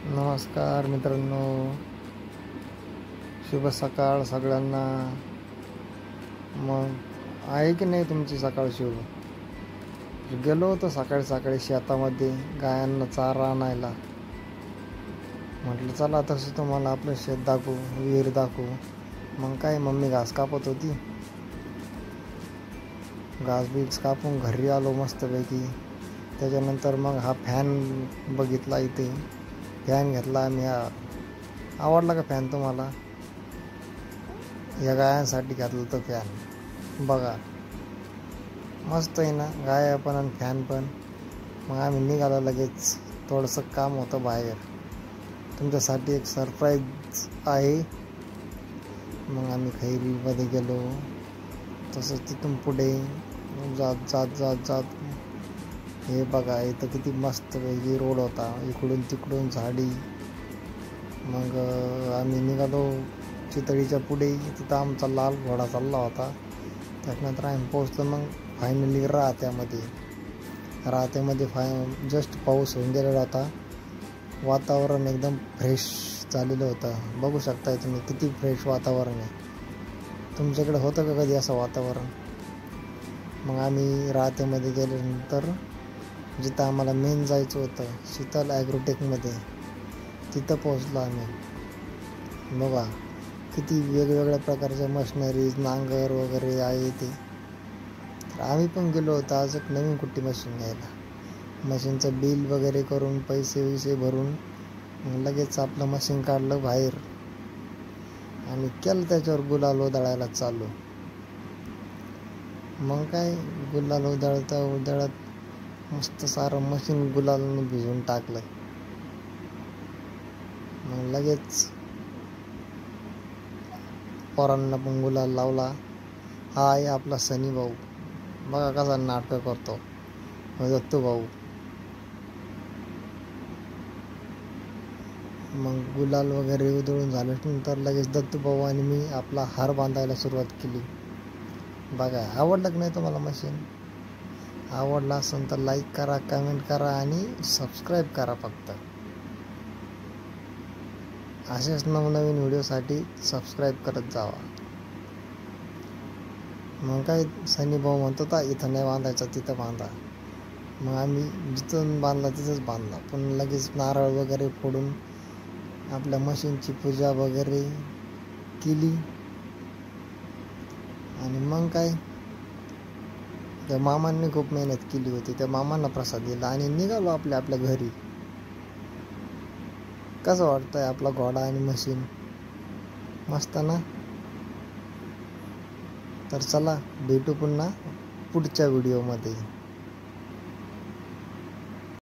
नमस्कार मित्रांनो, शुभ सकाळ सगळ्यांना. मग आहे की नाही तुमची सकाळ शुभ? गेलो होतो सकाळी सकाळी शेतामध्ये गायांना चारा आणायला. म्हटलं चला तसं तुम्हाला आपलं शेत दाखवू, विहीर दाखवू. मग काय मम्मी घास कापत होती. घास बीस कापून घरी आलो मस्तपैकी. त्याच्यानंतर मग हा फॅन बघितला इथे. फॅन घेतला आम्ही. आवडला का फॅन तुम्हाला? या गायांसाठी घेतला तो फॅन. बघा मस्त आहे ना, गाय पण आणि फॅन पण. मग आम्ही निघालो लगेच. थोडंसं काम होतं बाहेर. तुमच्यासाठी एक सरप्राईज आहे. मग आम्ही खैरीमध्ये गेलो. तसंच तिथून पुढे जात जात जात जात हे बघा, इथं किती मस्त वेगळी रोड होता. इकडून तिकडून झाडी. मग आम्ही निघालो चितळीच्या पुढे. तिथं आमचा लाल घोडा चालला होता. त्यानंतर आम्ही पोचलो मग फायनली राहत्यामध्ये. जस्ट पाऊस होऊन गेलेला होता. वातावरण एकदम फ्रेश झालेलं होतं. बघू शकताय तुम्ही किती फ्रेश वातावरण आहे. तुमच्याकडे होतं का कधी असं वातावरण? मग आम्ही राहत्यामध्ये गेल्यानंतर जिथं आम्हाला मेन जायचं होतं, शीतल ॲग्रोटेकमध्ये, तिथं पोचलो आम्ही. बघा किती वेगवेगळ्या प्रकारच्या मशिनरीज, नांगर वगैरे आहे ते. तर आम्ही पण गेलो होतो आज एक नवीन कुट्टी मशीन घ्यायला. मशीनचं बिल वगैरे करून पैसे भरून लगेच आपलं मशीन काढलं बाहेर आणि केलं त्याच्यावर गुलाल उधळायला चालू. मग काय गुलाल उधळत मस्त सारं मशीन गुलालने भिजवून टाकलं. मग लगेच पोरांना पण गुलाल लावला. हा आहे आपला सनी भाऊ. बघा कसा नाटक करतो दत्तू भाऊ. मग गुलाल वगैरे उधळून झाल्यानंतर लगेच दत्तू भाऊ आणि मी आपला हार बांधायला सुरुवात केली. बघा आवडलं की नाही तुम्हाला मशीन? आवडला असेल तर लाईक करा, कमेंट करा आणि सबस्क्राईब करा. फक्त असेच नवनवीन व्हिडिओसाठी सबस्क्राईब करत जावा. मग काय सनी भाऊ म्हणत होता इथं नाही बांधायचा, तिथं बांधा. मग आम्ही जिथून बांधला तिथंच बांधला. पण लगेच नारळ वगैरे फोडून आपल्या मशीनची पूजा वगैरे केली. आणि मग काय त्या मामांनी खूप मेहनत केली होती. त्या मामांना प्रसाद दिला आणि निघालो आपल्या घरी. कसं वाटतंय आपला घोडा आणि मशीन? मस्त ना? तर चला भेटू पुन्हा पुढच्या व्हिडिओमध्ये.